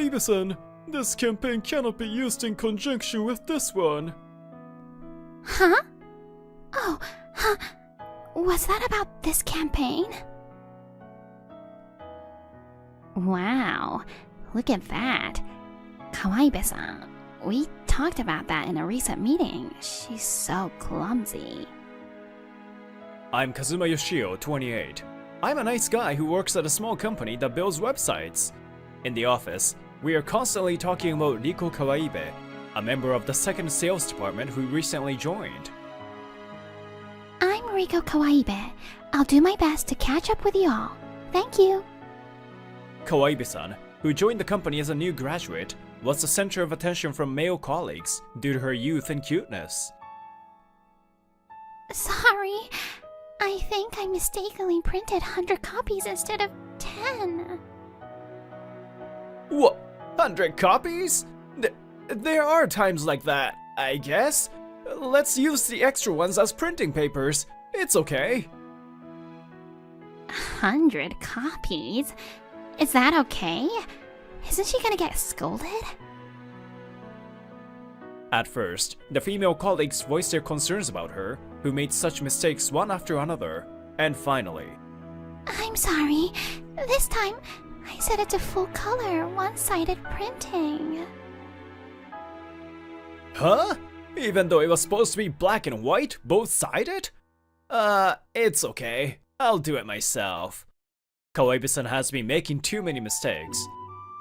Kawaii-san, this campaign cannot be used in conjunction with this one. Huh? Oh, huh. Was that about this campaign? Wow, look at that. Kawaii-san, we talked about that in a recent meeting. She's so clumsy. I'm Kazuma Yoshio, 28. I'm a nice guy who works at a small company that builds websites. In the office, we are constantly talking about Riko Kawaibe, a member of the second sales department who recently joined. I'm Riko Kawaibe. I'll do my best to catch up with you all. Thank you. Kawaibe-san, who joined the company as a new graduate, was the center of attention from male colleagues due to her youth and cuteness. Sorry, I think I mistakenly printed 100 copies instead of 10. What? 100 copies? There are times like that, I guess. Let's use the extra ones as printing papers. It's okay. 100 copies? Is that okay? Isn't she gonna get scolded? At first, the female colleagues voiced their concerns about her, who made such mistakes one after another, and finally... I'm sorry. This time, I set it to full color, one-sided printing. Huh? Even though it was supposed to be black and white, both-sided? It's okay. I'll do it myself. Kawaibe-san has been making too many mistakes.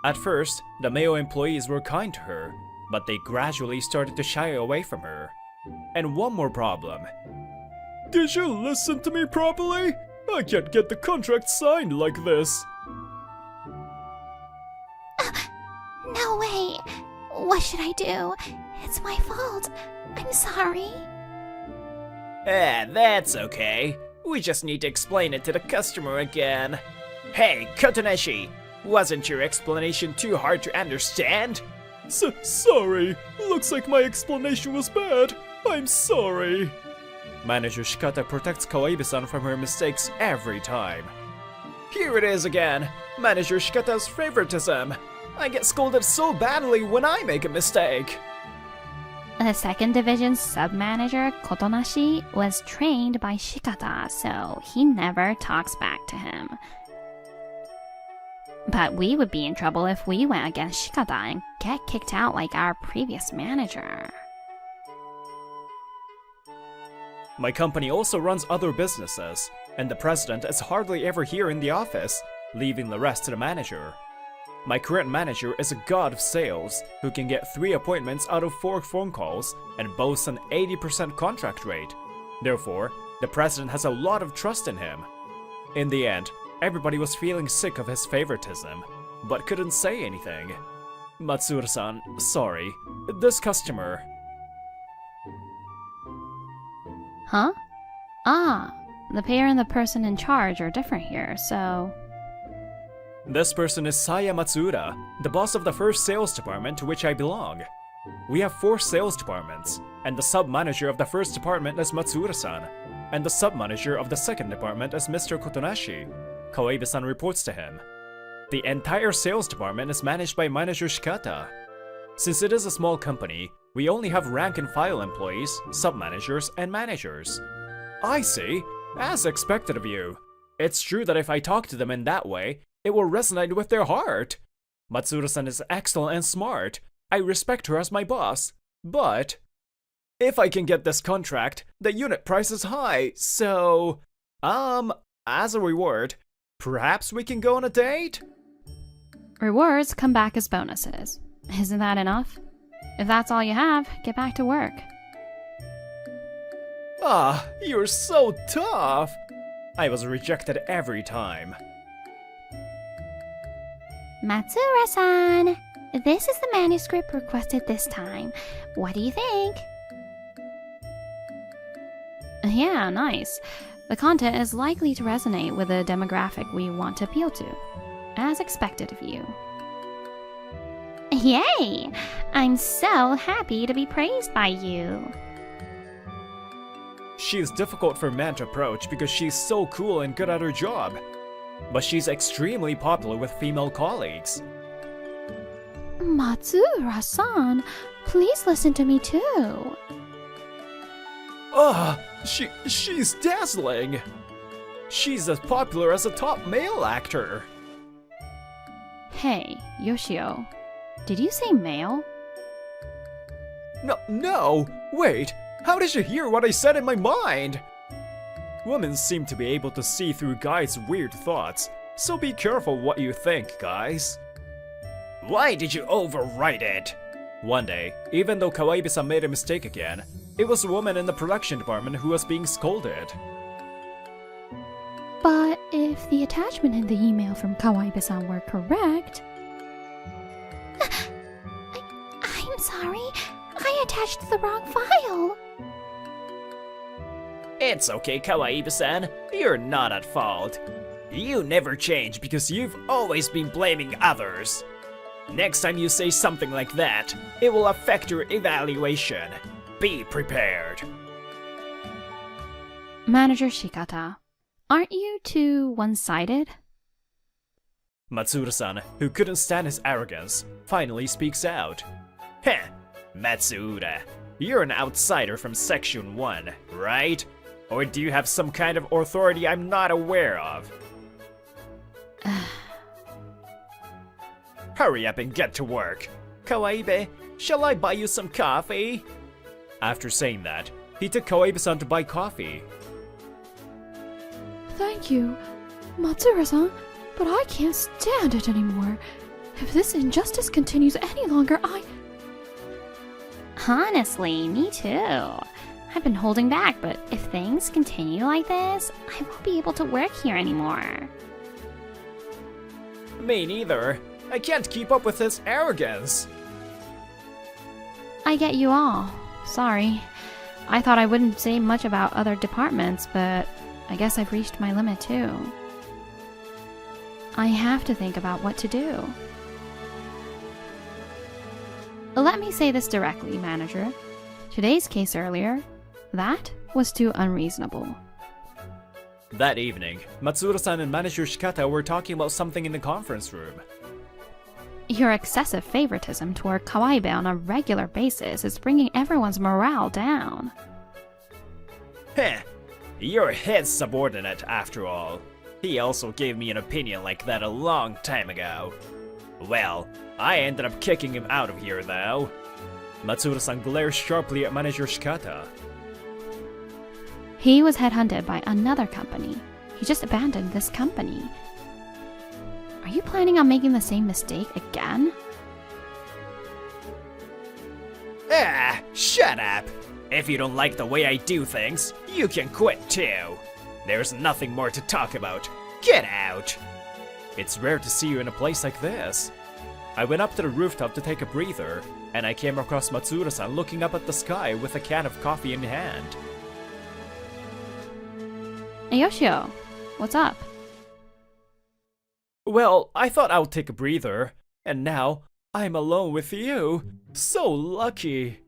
At first, the male employees were kind to her, but they gradually started to shy away from her. And one more problem. Did you listen to me properly? I can't get the contract signed like this. No way. What should I do? It's my fault. I'm sorry. That's okay. We just need to explain it to the customer again. Hey, Kotoneshi! Wasn't your explanation too hard to understand? Sorry. Looks like my explanation was bad. I'm sorry. Manager Shikata protects Kawaibe-san from her mistakes every time. Here it is again. Manager Shikata's favoritism. I get scolded so badly when I make a mistake. The second division sub-manager, Kotonashi, was trained by Shikata, so he never talks back to him. But we would be in trouble if we went against Shikata and get kicked out like our previous manager. My company also runs other businesses, and the president is hardly ever here in the office, leaving the rest to the manager. My current manager is a god of sales, who can get 3 appointments out of 4 phone calls and boasts an 80% contract rate. Therefore, the president has a lot of trust in him. In the end, everybody was feeling sick of his favoritism, but couldn't say anything. Matsura-san, sorry. This customer... Huh? Ah, the payer and the person in charge are different here, so... This person is Saya Matsuda, the boss of the first sales department to which I belong. We have 4 sales departments, and the sub-manager of the first department is Matsura-san, and the sub-manager of the second department is Mr. Kotonashi. Kawaibe-san reports to him. The entire sales department is managed by Manager Shikata. Since it is a small company, we only have rank-and-file employees, sub-managers, and managers. I see. As expected of you. It's true that if I talk to them in that way, it will resonate with their heart. Matsura-san is excellent and smart. I respect her as my boss. But if I can get this contract, the unit price is high, so... as a reward, perhaps we can go on a date? Rewards come back as bonuses. Isn't that enough? If that's all you have, get back to work. Ah, you're so tough! I was rejected every time. Matsura-san, this is the manuscript requested this time. What do you think? Yeah, nice. The content is likely to resonate with the demographic we want to appeal to, as expected of you. Yay! I'm so happy to be praised by you. She's difficult for men to approach because she's so cool and good at her job. But she's extremely popular with female colleagues. Matsura-san, please listen to me too. She's dazzling. She's as popular as a top male actor. Hey, Yoshio, did you say male? No, wait, how did you hear what I said in my mind? Women seem to be able to see through guys' weird thoughts, so be careful what you think, guys. Why did you overwrite it? One day, even though Kawaii-san made a mistake again, it was a woman in the production department who was being scolded. But if the attachment in the email from Kawaii-san were correct... I'm sorry, I attached the wrong file. It's okay, Kawaii-san. You're not at fault. You never change because you've always been blaming others. Next time you say something like that, it will affect your evaluation. Be prepared. Manager Shikata, aren't you too one-sided? Matsura-san, who couldn't stand his arrogance, finally speaks out. Heh, Matsuura, you're an outsider from Section 1, right? Or do you have some kind of authority I'm not aware of? Hurry up and get to work. Kawaii-be, shall I buy you some coffee? After saying that, he took Kawaii-san to buy coffee. Thank you, Matsura-san, but I can't stand it anymore. If this injustice continues any longer, Honestly, me too. I've been holding back, but if things continue like this, I won't be able to work here anymore. Me neither. I can't keep up with his arrogance. I get you all. Sorry. I thought I wouldn't say much about other departments, but I guess I've reached my limit too. I have to think about what to do. Let me say this directly, manager. Today's case earlier, that was too unreasonable. That evening, Matsura-san and Manager Shikata were talking about something in the conference room. Your excessive favoritism toward Kawaii-be on a regular basis is bringing everyone's morale down. Heh, you're his subordinate after all. He also gave me an opinion like that a long time ago. Well, I ended up kicking him out of here though. Matsura-san glares sharply at Manager Shikata. He was headhunted by another company. He just abandoned this company. Are you planning on making the same mistake again? Ah, shut up! If you don't like the way I do things, you can quit too. There's nothing more to talk about. Get out! It's rare to see you in a place like this. I went up to the rooftop to take a breather, and I came across Matsura-san looking up at the sky with a can of coffee in hand. Hey, Yoshio, what's up? Well, I thought I would take a breather, and now I'm alone with you. So lucky.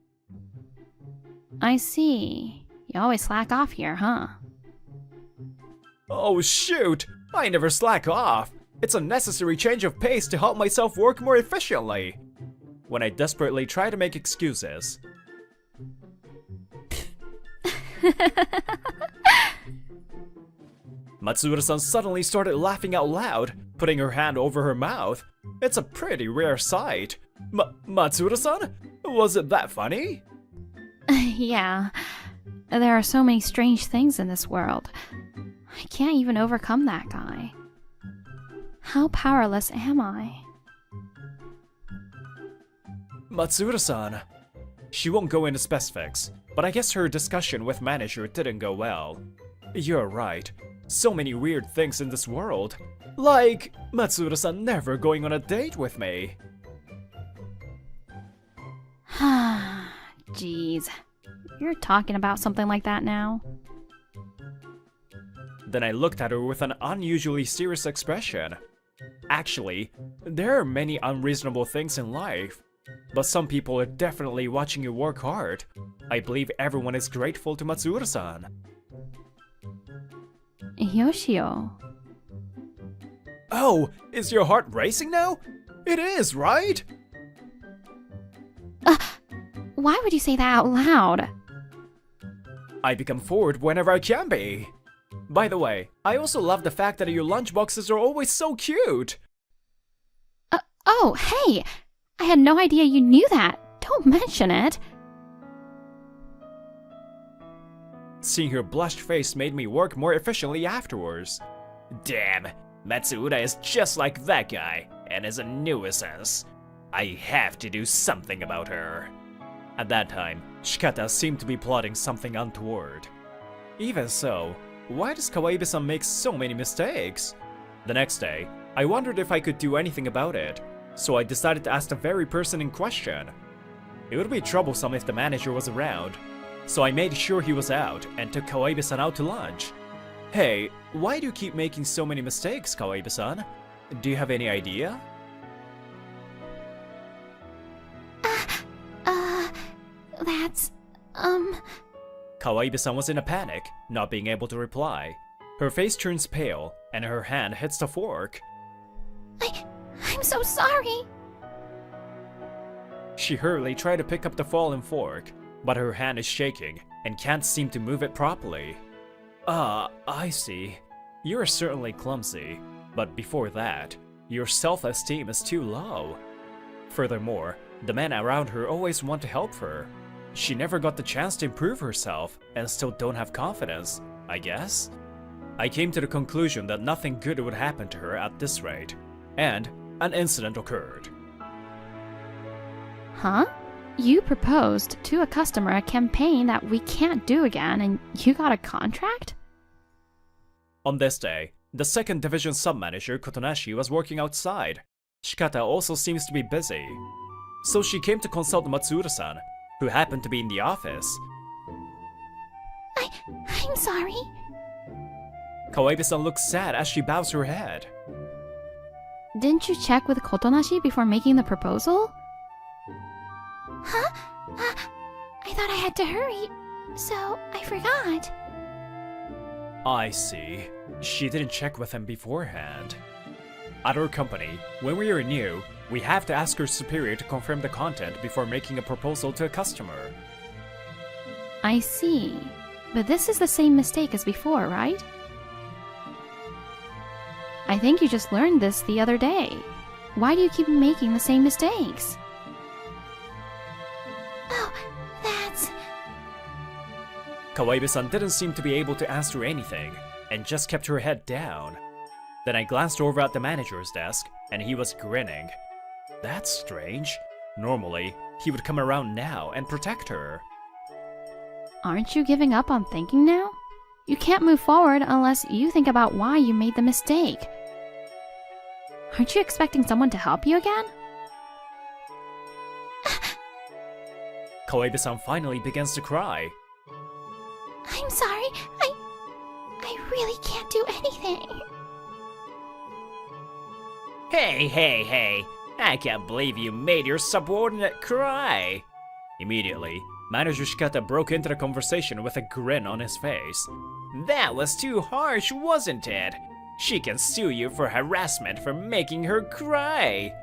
I see. You always slack off here, huh? Oh shoot! I never slack off. It's a necessary change of pace to help myself work more efficiently. When I desperately try to make excuses. Matsura-san suddenly started laughing out loud, putting her hand over her mouth. It's a pretty rare sight. Matsura-san? Was it that funny? Yeah. There are so many strange things in this world. I can't even overcome that guy. How powerless am I? Matsura-san. She won't go into specifics, but I guess her discussion with manager didn't go well. You're right. So many weird things in this world. Like Matsura-san never going on a date with me. Jeez. You're talking about something like that now? Then I looked at her with an unusually serious expression. Actually, there are many unreasonable things in life, but some people are definitely watching you work hard. I believe everyone is grateful to Matsura-san. Yoshio. Oh, is your heart racing now? It is, right? Why would you say that out loud? I become forward whenever I can be. By the way, I also love the fact that your lunchboxes are always so cute. Oh, hey! I had no idea you knew that. Don't mention it. Seeing her blushed face made me work more efficiently afterwards. Damn, Matsuura is just like that guy, and is a nuisance. I have to do something about her. At that time, Shikata seemed to be plotting something untoward. Even so, why does Kawaii-san make so many mistakes? The next day, I wondered if I could do anything about it, so I decided to ask the very person in question. It would be troublesome if the manager was around, so I made sure he was out and took Kawaii-san out to lunch. Hey, why do you keep making so many mistakes, Kawaii-san? Do you have any idea? That's, Kawaii-san was in a panic, not being able to reply. Her face turns pale, and her hand hits the fork. I'm so sorry. She hurriedly tried to pick up the fallen fork, but her hand is shaking and can't seem to move it properly. I see. You're certainly clumsy, but before that, your self-esteem is too low. Furthermore, the men around her always want to help her. She never got the chance to improve herself and still don't have confidence, I guess? I came to the conclusion that nothing good would happen to her at this rate, and an incident occurred. Huh? You proposed to a customer a campaign that we can't do again, and you got a contract? On this day, the second division sub-manager Kotonashi was working outside. Shikata also seems to be busy. So she came to consult Matsuura-san, who happened to be in the office. I'm sorry. Kawaii-san looks sad as she bows her head. Didn't you check with Kotonashi before making the proposal? Huh? I thought I had to hurry, so I forgot. I see. She didn't check with him beforehand. At our company, when we are new, we have to ask our superior to confirm the content before making a proposal to a customer. I see. But this is the same mistake as before, right? I think you just learned this the other day. Why do you keep making the same mistakes? Oh, that's... Kawaii-san didn't seem to be able to answer anything, and just kept her head down. Then I glanced over at the manager's desk, and he was grinning. That's strange. Normally, he would come around now and protect her. Aren't you giving up on thinking now? You can't move forward unless you think about why you made the mistake. Aren't you expecting someone to help you again? Kawaii-san finally begins to cry. I'm sorry. I really can't do anything. Hey, I can't believe you made your subordinate cry. Immediately, Manager Shikata broke into the conversation with a grin on his face. That was too harsh, wasn't it? She can sue you for harassment for making her cry.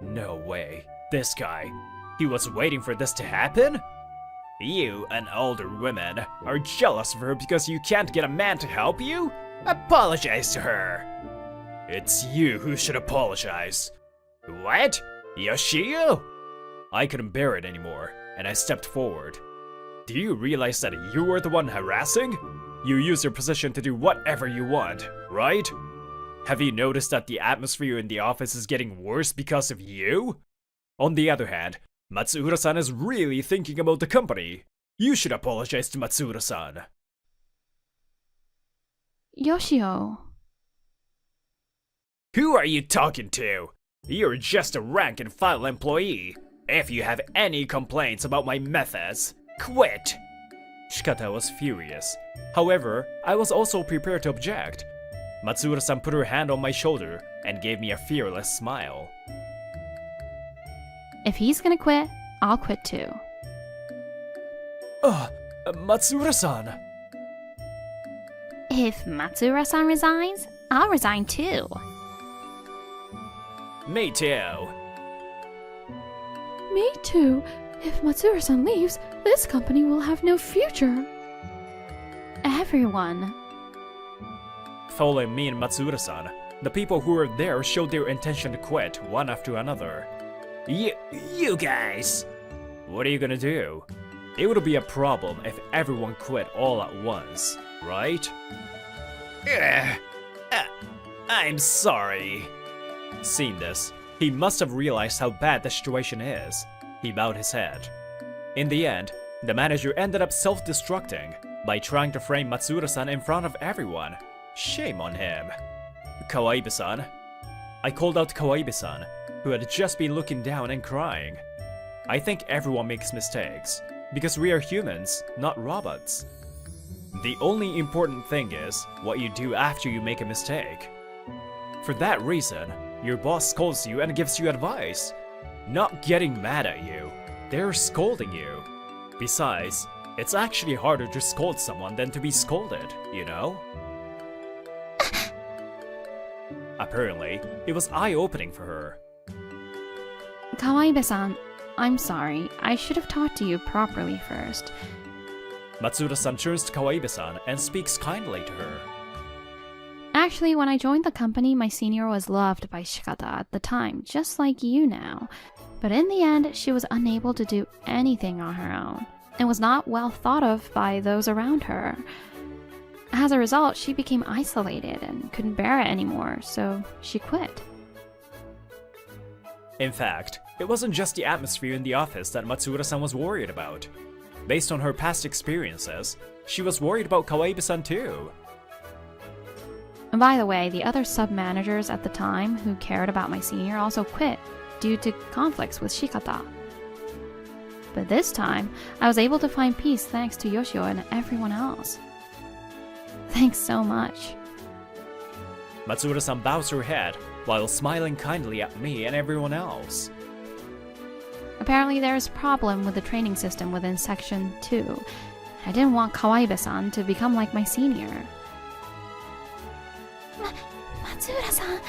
No way. This guy. He was waiting for this to happen? You and older women are jealous of her because you can't get a man to help you? Apologize to her. It's you who should apologize. What? Yoshio? I couldn't bear it anymore, and I stepped forward. Do you realize that you were the one harassing? You use your position to do whatever you want, right? Have you noticed that the atmosphere in the office is getting worse because of you? On the other hand, Matsuura-san is really thinking about the company. You should apologize to Matsuura-san. Yoshio. Who are you talking to? You're just a rank and file employee. If you have any complaints about my methods, quit! Shikata was furious. However, I was also prepared to object. Matsuura-san put her hand on my shoulder and gave me a fearless smile. If he's gonna quit, I'll quit too. Matsuura-san! If Matsuura-san resigns, I'll resign too. Me too. Me too. If Matsura-san leaves, this company will have no future. Everyone. Following me and Matsura-san, the people who were there showed their intention to quit one after another. You guys! What are you gonna do? It would be a problem if everyone quit all at once, right? I'm sorry. Seeing this, he must have realized how bad the situation is. He bowed his head. In the end, the manager ended up self-destructing by trying to frame Matsura-san in front of everyone. Shame on him. Kawaibe-san. I called out Kawaibe-san, who had just been looking down and crying. I think everyone makes mistakes, because we are humans, not robots. The only important thing is what you do after you make a mistake. For that reason, your boss scolds you and gives you advice. Not getting mad at you, they're scolding you. Besides, it's actually harder to scold someone than to be scolded, you know? Apparently, it was eye-opening for her. Kawaibe-san, I'm sorry. I should have talked to you properly first. Matsura-san turns to Kawaibe-san and speaks kindly to her. Actually, when I joined the company, my senior was loved by Shikata at the time, just like you now. But in the end, she was unable to do anything on her own, and was not well thought of by those around her. As a result, she became isolated and couldn't bear it anymore, so she quit. In fact, it wasn't just the atmosphere in the office that Matsura-san was worried about. Based on her past experiences, she was worried about Kawaibe-san too. And by the way, the other sub-managers at the time who cared about my senior also quit due to conflicts with Shikata. But this time, I was able to find peace thanks to Yoshio and everyone else. Thanks so much. Matsura-san bows her head while smiling kindly at me and everyone else. Apparently there's a problem with the training system within Section 2. I didn't want Kawaibe-san to become like my senior. Matsura-san,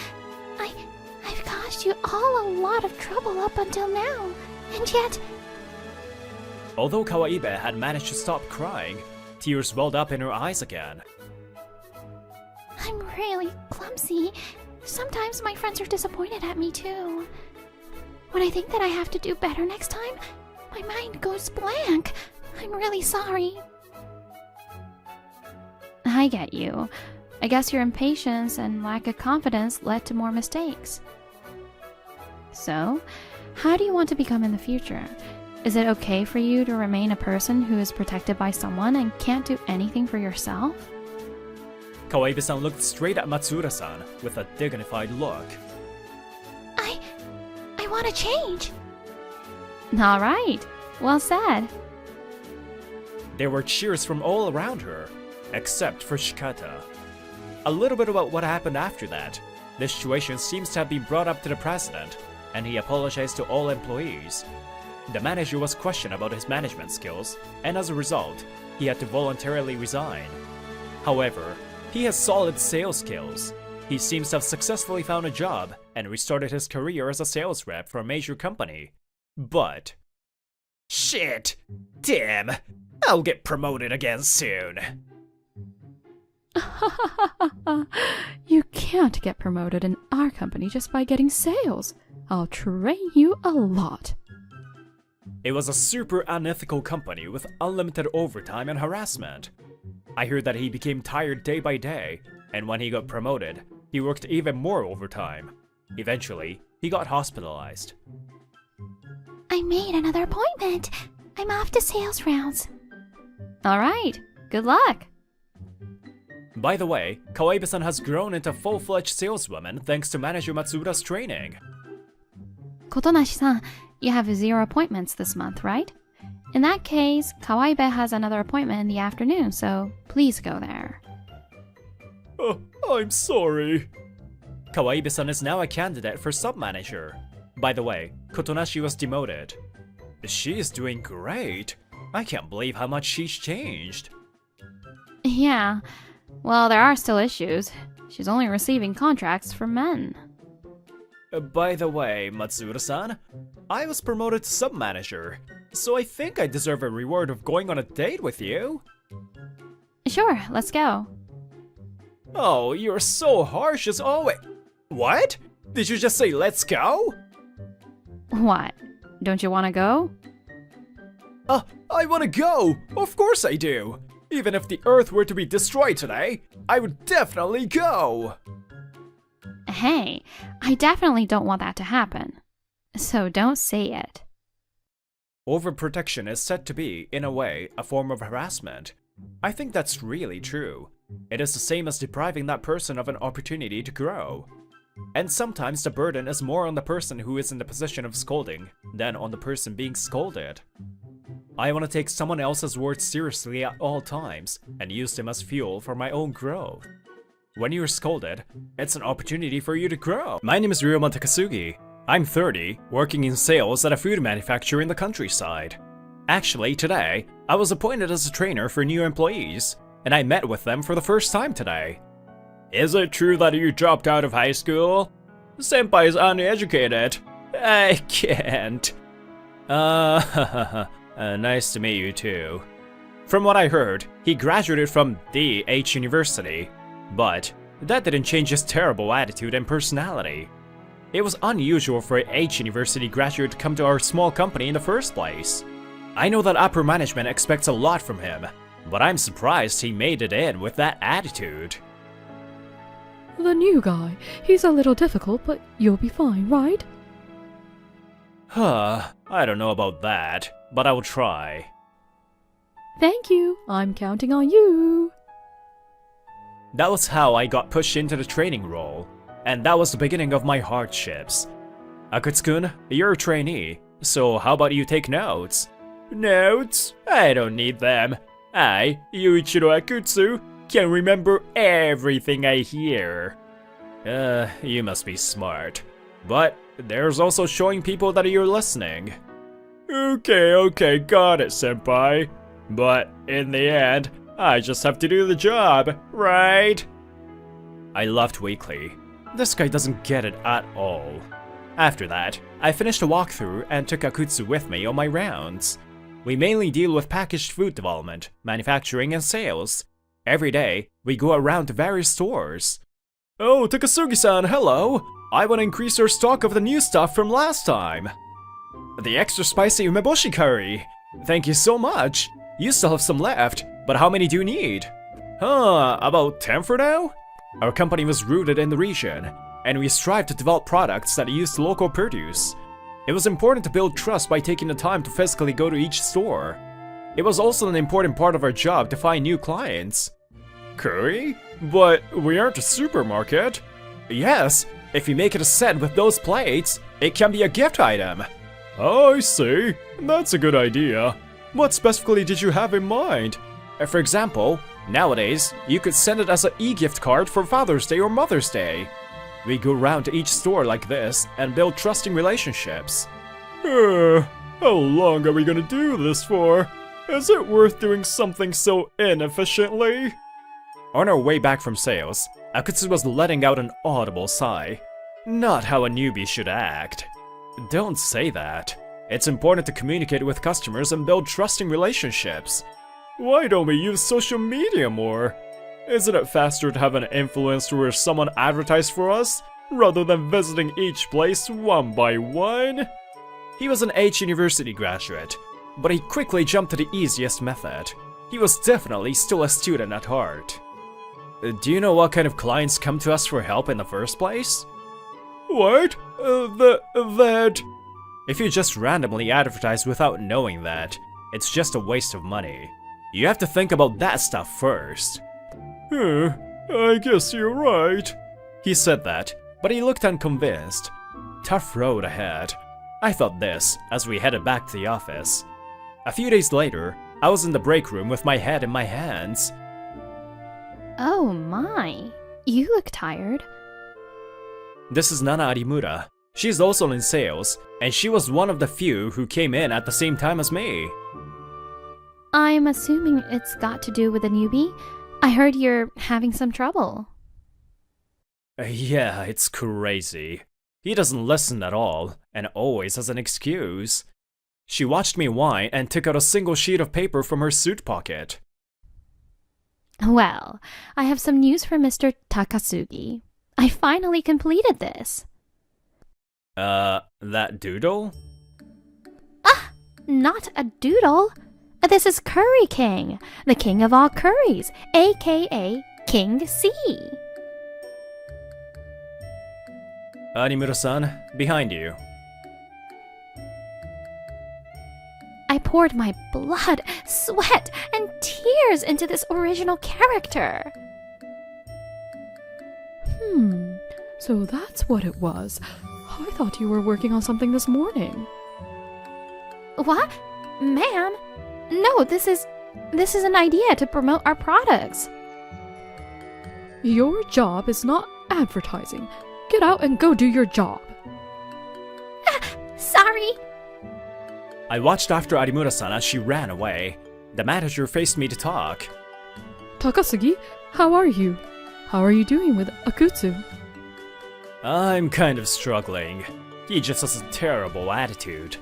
I've caused you all a lot of trouble up until now, and yet... Although Kawaibe had managed to stop crying, tears welled up in her eyes again. I'm really clumsy. Sometimes my friends are disappointed at me too. When I think that I have to do better next time, my mind goes blank. I'm really sorry. I get you. I guess your impatience and lack of confidence led to more mistakes. So, how do you want to become in the future? Is it okay for you to remain a person who is protected by someone and can't do anything for yourself? Kawaibe-san looked straight at Matsura-san with a dignified look. I want to change. All right. Well said. There were cheers from all around her, except for Shikata. A little bit about what happened after that. This situation seems to have been brought up to the president, and he apologized to all employees. The manager was questioned about his management skills, and as a result, he had to voluntarily resign. However, he has solid sales skills. He seems to have successfully found a job and restarted his career as a sales rep for a major company. But... shit! Damn! I'll get promoted again soon. You can't get promoted in our company just by getting sales. I'll train you a lot. It was a super unethical company with unlimited overtime and harassment. I heard that he became tired day by day, and when he got promoted, he worked even more overtime. Eventually, he got hospitalized. I made another appointment. I'm off to sales rounds. All right. Good luck. By the way, Kawaibe-san has grown into a full-fledged saleswoman thanks to Manager Matsura's training. Kotonashi-san, you have 0 appointments this month, right? In that case, Kawaibe has another appointment in the afternoon, so please go there. Oh, I'm sorry. Kawaibe-san is now a candidate for sub-manager. By the way, Kotonashi was demoted. She is doing great. I can't believe how much she's changed. Yeah, well, there are still issues. She's only receiving contracts for men. By the way, Matsura-san, I was promoted to sub-manager. so I think I deserve a reward of going on a date with you. Sure, let's go. Oh, you're so harsh as always. What? Did you just say let's go? What? Don't you want to go? I wanna go! Of course I do! Even if the Earth were to be destroyed today, I would definitely go! Hey, I definitely don't want that to happen. So don't say it. Overprotection is said to be, in a way, a form of harassment. I think that's really true. It is the same as depriving that person of an opportunity to grow. And sometimes the burden is more on the person who is in the position of scolding than on the person being scolded. I want to take someone else's words seriously at all times and use them as fuel for my own growth. When you're scolded, it's an opportunity for you to grow. My name is Ryoma Takasugi. I'm 30, working in sales at a food manufacturer in the countryside. Actually, today, I was appointed as a trainer for new employees, and I met with them for the first time today. Is it true that you dropped out of high school? Senpai is uneducated. I can't. Nice to meet you too. From what I heard, he graduated from the H University, but that didn't change his terrible attitude and personality. It was unusual for an H University graduate to come to our small company in the first place. I know that upper management expects a lot from him, but I'm surprised he made it in with that attitude. The new guy, he's a little difficult, but you'll be fine, right? I don't know about that, but I will try. Thank you, I'm counting on you. That was how I got pushed into the training role, and that was the beginning of my hardships. Akutsu-kun, you're a trainee, so how about you take notes? Notes? I don't need them. I, Yuichiro Akutsu, can remember everything I hear. You must be smart. But there's also showing people that you're listening. Okay, got it, senpai. But in the end, I just have to do the job, right? I laughed weakly. This guy doesn't get it at all. After that, I finished a walkthrough and took Akutsu with me on my rounds. We mainly deal with packaged food development, manufacturing, and sales. Every day, we go around to various stores. Oh, Takasugi-san, hello! I want to increase your stock of the new stuff from last time. The extra spicy umeboshi curry. Thank you so much. You still have some left, but how many do you need? About 10 for now? Our company was rooted in the region, and we strive to develop products that use local produce. It was important to build trust by taking the time to physically go to each store. It was also an important part of our job to find new clients. Curry? But we aren't a supermarket. Yes, if you make it a set with those plates, it can be a gift item. Oh, I see. That's a good idea. What specifically did you have in mind? For example, nowadays, you could send it as an e-gift card for Father's Day or Mother's Day. We go around to each store like this and build trusting relationships. How long are we gonna do this for? Is it worth doing something so inefficiently? On our way back from sales, Akutsu was letting out an audible sigh. Not how a newbie should act. Don't say that. It's important to communicate with customers and build trusting relationships. Why don't we use social media more? Isn't it faster to have an influencer where someone advertised for us, rather than visiting each place one by one? He was an H University graduate, but he quickly jumped to the easiest method. He was definitely still a student at heart. Do you know what kind of clients come to us for help in the first place? What? That... If you just randomly advertise without knowing that, it's just a waste of money. You have to think about that stuff first. I guess you're right. He said that, but he looked unconvinced. Tough road ahead. I thought this as we headed back to the office. A few days later, I was in the break room with my head in my hands. Oh my, you look tired. This is Nana Arimura. She's also in sales, and she was one of the few who came in at the same time as me. I'm assuming it's got to do with a newbie? I heard you're having some trouble. Yeah, it's crazy. He doesn't listen at all, and always has an excuse. She watched me whine and took out a single sheet of paper from her suit pocket. Well, I have some news for Mr. Takasugi. I finally completed this. That doodle? Not a doodle. This is Curry King, the king of all curries, aka King C. Animura-san, behind you. I poured my blood, sweat, and tears into this original character. So that's what it was. I thought you were working on something this morning. What? Ma'am? No, this is an idea to promote our products. Your job is not advertising. Get out and go do your job. Sorry. I watched after Arimura-san as she ran away. The manager faced me to talk. Takasugi, how are you? How are you doing with Akutsu? I'm kind of struggling. He just has a terrible attitude.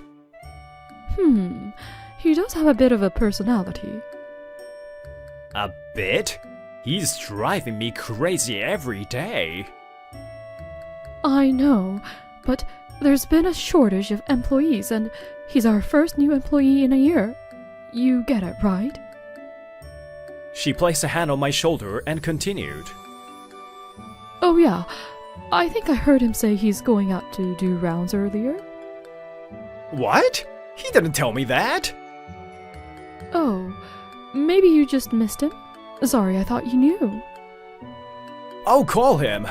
He does have a bit of a personality. A bit? He's driving me crazy every day. I know, but there's been a shortage of employees and he's our first new employee in a year. You get it, right? She placed a hand on my shoulder and continued. Oh yeah, I think I heard him say he's going out to do rounds earlier. What? He didn't tell me that. Oh, maybe you just missed him? Sorry, I thought you knew. I'll call him.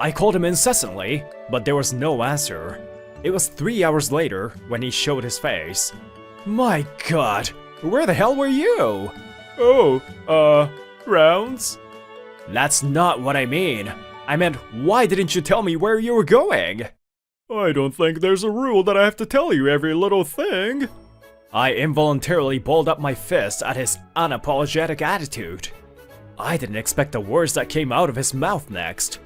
I called him incessantly, but there was no answer. It was 3 hours later when he showed his face. My god, where the hell were you? Oh, rounds? That's not what I mean. I meant, why didn't you tell me where you were going? I don't think there's a rule that I have to tell you every little thing. I involuntarily balled up my fist at his unapologetic attitude. I didn't expect the words that came out of his mouth next.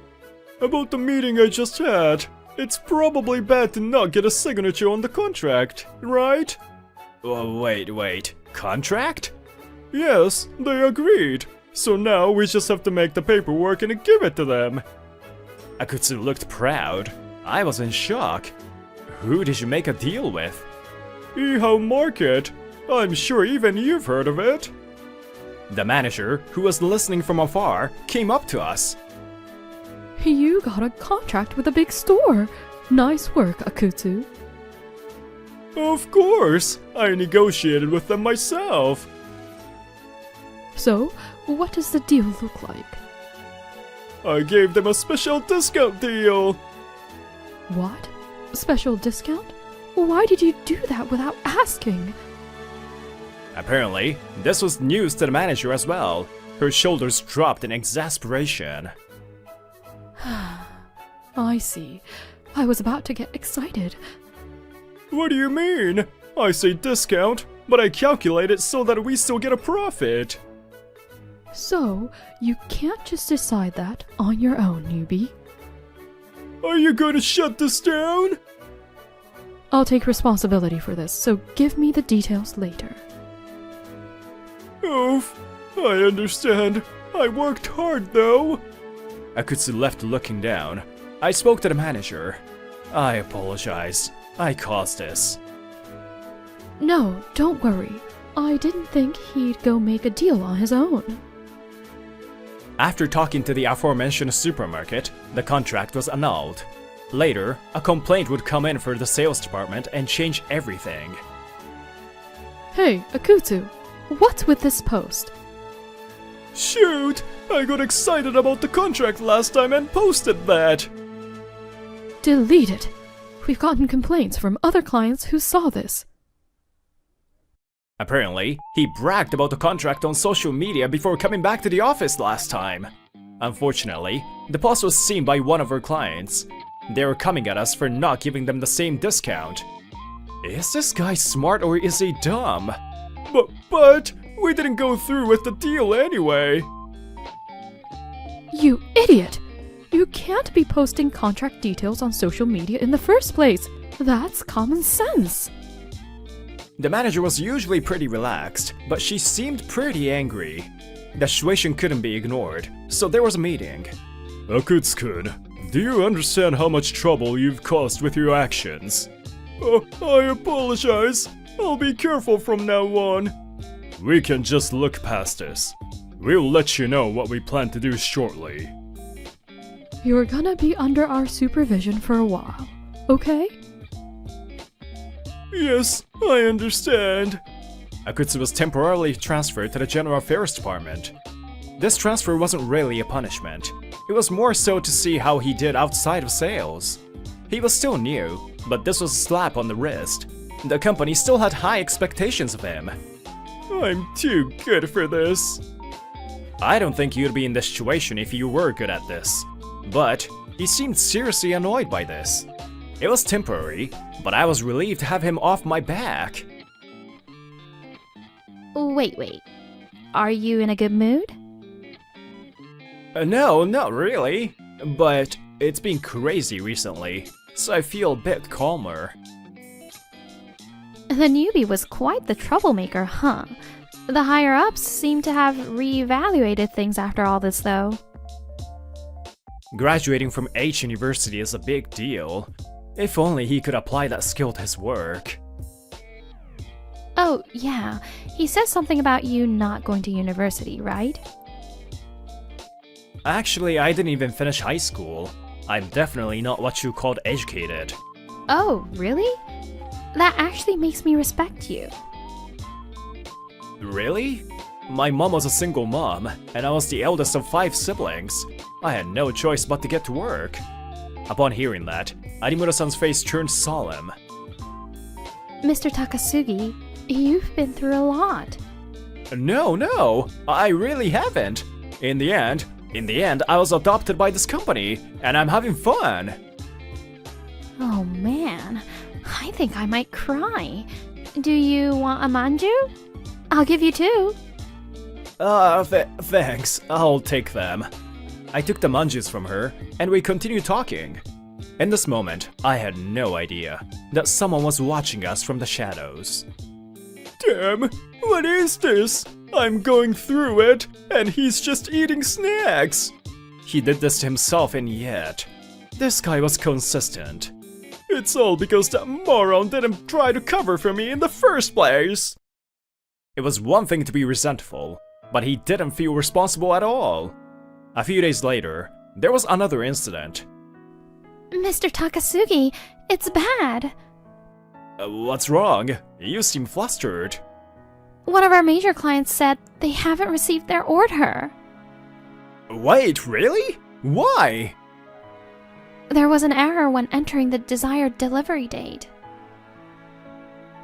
About the meeting I just had, it's probably bad to not get a signature on the contract, right? Wait, contract? Yes, they agreed. So now we just have to make the paperwork and give it to them. Akutsu looked proud. I was in shock. Who did you make a deal with? Ihao Market. I'm sure even you've heard of it. The manager, who was listening from afar, came up to us. You got a contract with a big store. Nice work, Akutsu. Of course! I negotiated with them myself. So, what does the deal look like? I gave them a special discount deal. What? Special discount? Why did you do that without asking? Apparently, this was news to the manager as well. Her shoulders dropped in exasperation. I see. I was about to get excited. What do you mean? I say discount, but I calculate it so that we still get a profit. So, you can't just decide that on your own, newbie. Are you going to shut this down? I'll take responsibility for this, so give me the details later. Oof, I understand. I worked hard though. Akutsu left looking down. I spoke to the manager. I apologize. I caused this. No, don't worry. I didn't think he'd go make a deal on his own. After talking to the aforementioned supermarket, the contract was annulled. Later, a complaint would come in for the sales department and change everything. Hey, Akutsu, what's with this post? Shoot! I got excited about the contract last time and posted that! Delete it. We've gotten complaints from other clients who saw this. Apparently, he bragged about the contract on social media before coming back to the office last time. Unfortunately, the post was seen by one of our clients. They were coming at us for not giving them the same discount. Is this guy smart or is he dumb? But we didn't go through with the deal anyway. You idiot! You can't be posting contract details on social media in the first place. That's common sense. The manager was usually pretty relaxed, but she seemed pretty angry. The situation couldn't be ignored, so there was a meeting. Akutsu-kun, do you understand how much trouble you've caused with your actions? I apologize. I'll be careful from now on. We can just look past this. We'll let you know what we plan to do shortly. You're gonna be under our supervision for a while, okay? Yes, I understand. Akutsu was temporarily transferred to the General Affairs Department. This transfer wasn't really a punishment. It was more so to see how he did outside of sales. He was still new, but this was a slap on the wrist. The company still had high expectations of him. I'm too good for this. I don't think you'd be in this situation if you were good at this. But he seemed seriously annoyed by this. It was temporary, but I was relieved to have him off my back. Wait. Are you in a good mood? No, not really. But it's been crazy recently, so I feel a bit calmer. The newbie was quite the troublemaker, huh? The higher-ups seem to have reevaluated things after all this, though. Graduating from H University is a big deal. If only he could apply that skill to his work. Oh, yeah. He said something about you not going to university, right? Actually, I didn't even finish high school. I'm definitely not what you called educated. Oh, really? That actually makes me respect you. Really? My mom was a single mom, and I was the eldest of 5 siblings. I had no choice but to get to work. Upon hearing that, Arimura-san's face turned solemn. Mr. Takasugi, you've been through a lot. No, I really haven't. In the end, I was adopted by this company, and I'm having fun. Oh man, I think I might cry. Do you want a manju? I'll give you 2. Thanks, I'll take them. I took the manjus from her, and we continued talking. In this moment, I had no idea that someone was watching us from the shadows. Damn, what is this? I'm going through it, and he's just eating snacks. He did this to himself, and yet, this guy was consistent. It's all because that moron didn't try to cover for me in the first place. It was one thing to be resentful, but he didn't feel responsible at all. A few days later, there was another incident. Mr. Takasugi, it's bad. What's wrong? You seem flustered. One of our major clients said they haven't received their order. Wait, really? Why? There was an error when entering the desired delivery date.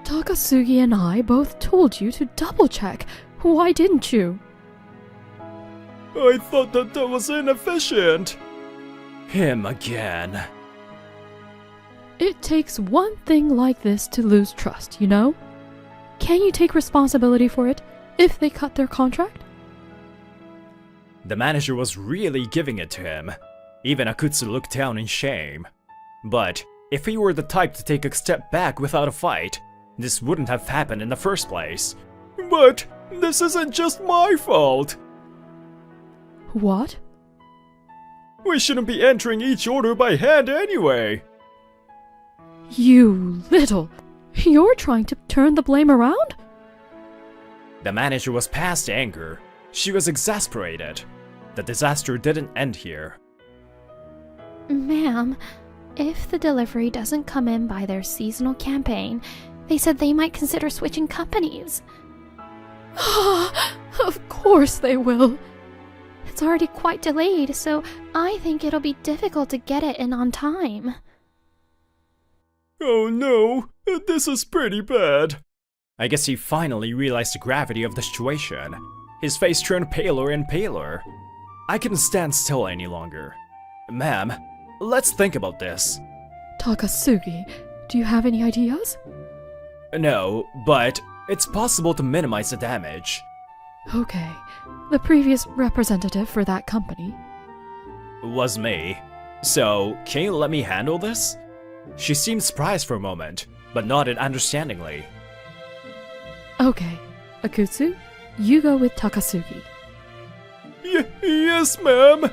Takasugi and I both told you to double-check. Why didn't you? I thought that was inefficient. Him again. It takes one thing like this to lose trust, you know? Can you take responsibility for it if they cut their contract? The manager was really giving it to him. Even Akutsu looked down in shame. But if he were the type to take a step back without a fight, this wouldn't have happened in the first place. But this isn't just my fault. What? We shouldn't be entering each order by hand anyway. You little... You're trying to turn the blame around? The manager was past anger. She was exasperated. The disaster didn't end here. Ma'am, if the delivery doesn't come in by their seasonal campaign, they said they might consider switching companies. Of course they will. It's already quite delayed, so I think it'll be difficult to get it in on time. Oh no, this is pretty bad. I guess he finally realized the gravity of the situation. His face turned paler and paler. I couldn't stand still any longer. Ma'am, let's think about this. Takasugi, do you have any ideas? No, but it's possible to minimize the damage. Okay, the previous representative for that company Was me. So, can you let me handle this? She seemed surprised for a moment, but nodded understandingly. Okay, Akutsu, you go with Takasugi. Yes, ma'am.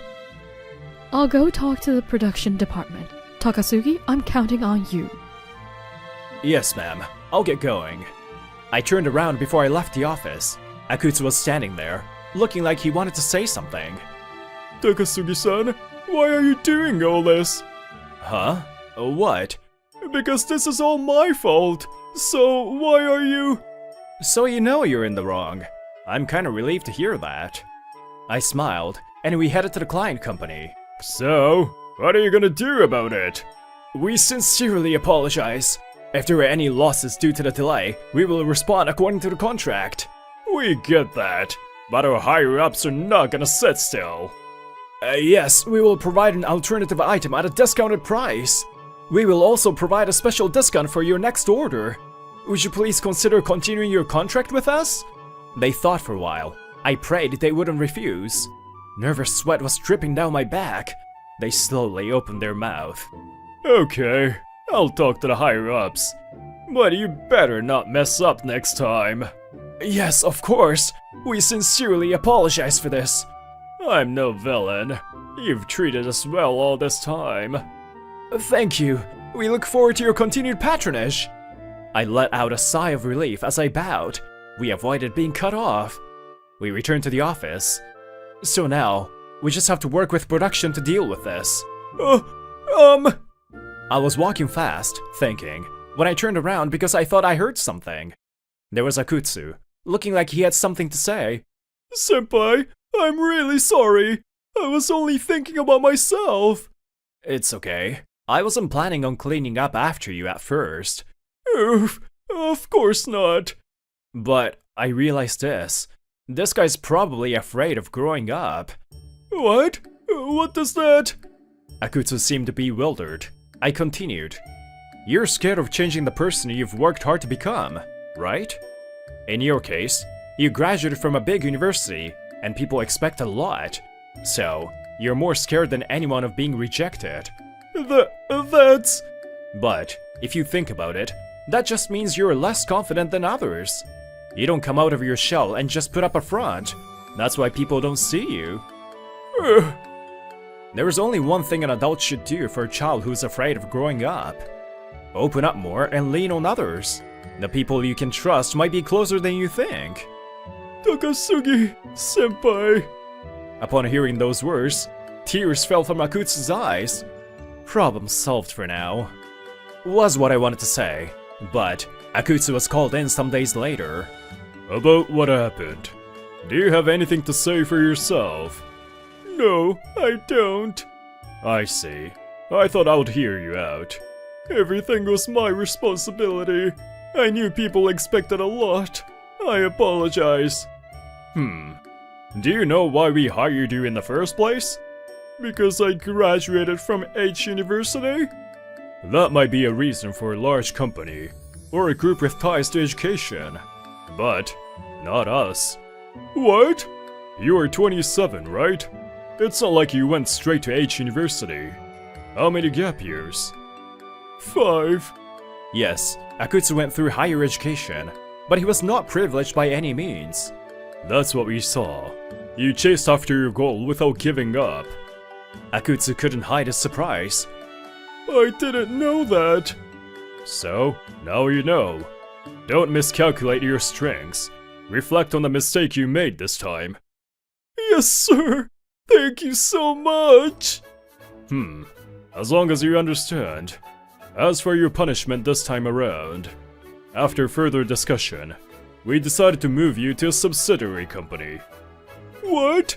I'll go talk to the production department. Takasugi, I'm counting on you. Yes, ma'am. I'll get going. I turned around before I left the office. Akutsu was standing there, looking like he wanted to say something. Takasugi-san, why are you doing all this? Huh? What? Because this is all my fault. So why are you... So you know you're in the wrong. I'm kinda relieved to hear that. I smiled, and we headed to the client company. So, what are you gonna do about it? We sincerely apologize. If there were any losses due to the delay, we will respond according to the contract. We get that, but our higher-ups are not gonna sit still. Yes, we will provide an alternative item at a discounted price. We will also provide a special discount for your next order. Would you please consider continuing your contract with us? They thought for a while. I prayed they wouldn't refuse. Nervous sweat was dripping down my back. They slowly opened their mouth. Okay, I'll talk to the higher-ups. But you better not mess up next time. Yes, of course. We sincerely apologize for this. I'm no villain. You've treated us well all this time. Thank you. We look forward to your continued patronage. I let out a sigh of relief as I bowed. We avoided being cut off. We returned to the office. So now, we just have to work with production to deal with this. I was walking fast, thinking, when I turned around because I thought I heard something. There was Akutsu, looking like he had something to say. Senpai, I'm really sorry. I was only thinking about myself. It's okay. I wasn't planning on cleaning up after you at first. Oof, of course not. But I realized this. This guy's probably afraid of growing up. What? What does that? Akutsu seemed bewildered. I continued. You're scared of changing the person you've worked hard to become, right? In your case, you graduated from a big university, and people expect a lot. So, you're more scared than anyone of being rejected. That's... But, if you think about it, that just means you're less confident than others. You don't come out of your shell and just put up a front. That's why people don't see you. There is only one thing an adult should do for a child who's afraid of growing up. Open up more and lean on others. The people you can trust might be closer than you think. Takasugi, senpai. Upon hearing those words, tears fell from Akutsu's eyes. Problem solved for now. Was what I wanted to say, but Akutsu was called in some days later. About what happened? Do you have anything to say for yourself? No, I don't. I see. I thought I would hear you out. Everything was my responsibility. I knew people expected a lot. I apologize. Do you know why we hired you in the first place? Because I graduated from H University? That might be a reason for a large company, or a group with ties to education. But, not us. What? You are 27, right? It's not like you went straight to H University. How many gap years? 5. Yes, Akutsu went through higher education, but he was not privileged by any means. That's what we saw. You chased after your goal without giving up. Akutsu couldn't hide his surprise. I didn't know that. So, now you know. Don't miscalculate your strengths. Reflect on the mistake you made this time. Yes, sir. Thank you so much. As long as you understand. As for your punishment this time around, after further discussion, we decided to move you to a subsidiary company. What?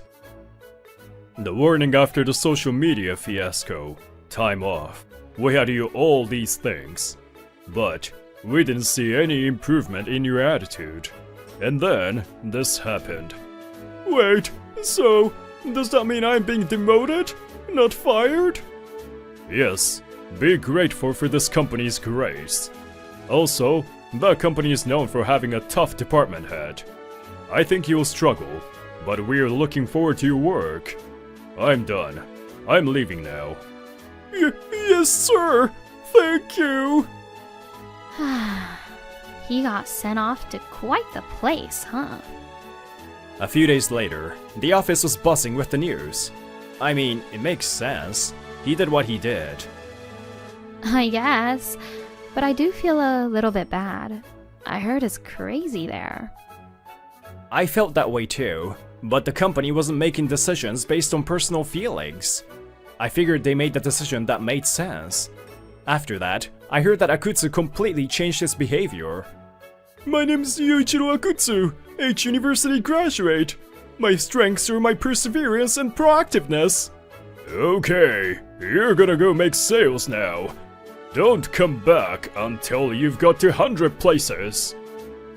The warning after the social media fiasco. Time off. We had you all these things. But we didn't see any improvement in your attitude. And then, this happened. Wait, so, does that mean I'm being demoted? Not fired? Yes, be grateful for this company's grace. Also, that company is known for having a tough department head. I think you'll struggle, but we're looking forward to your work. I'm done. I'm leaving now. Yes, sir! Thank you! He got sent off to quite the place, huh? A few days later, the office was buzzing with the news. I mean, it makes sense. He did what he did. I guess. But I do feel a little bit bad. I heard it's crazy there. I felt that way too, but the company wasn't making decisions based on personal feelings. I figured they made the decision that made sense. After that, I heard that Akutsu completely changed his behavior. My name's Yuichiro Akutsu, H University graduate. My strengths are my perseverance and proactiveness. Okay, you're gonna go make sales now. Don't come back until you've got to 100 places.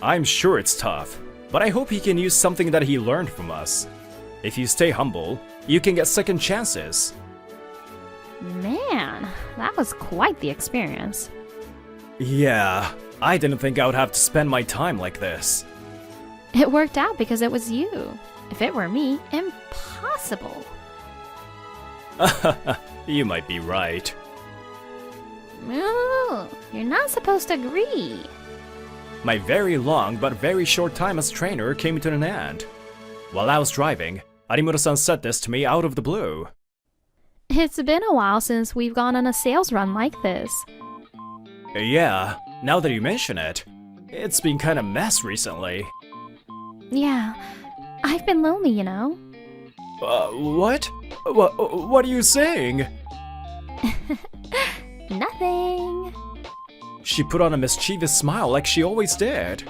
I'm sure it's tough, but I hope he can use something that he learned from us. If you stay humble, you can get second chances. Man, that was quite the experience. Yeah, I didn't think I would have to spend my time like this. It worked out because it was you. If it were me, impossible. You might be right. No, you're not supposed to agree. My very long but very short time as trainer came to an end. While I was driving, Arimura-san said this to me out of the blue. It's been a while since we've gone on a sales run like this. Yeah, now that you mention it, it's been kinda mess recently. Yeah, I've been lonely, you know. What? What are you saying? Nothing. She put on a mischievous smile like she always did.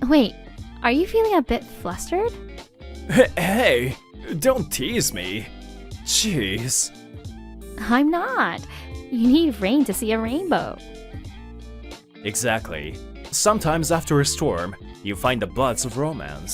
Wait, are you feeling a bit flustered? Hey, don't tease me. Jeez. I'm not. You need rain to see a rainbow. Exactly. Sometimes after a storm, you find the buds of romance.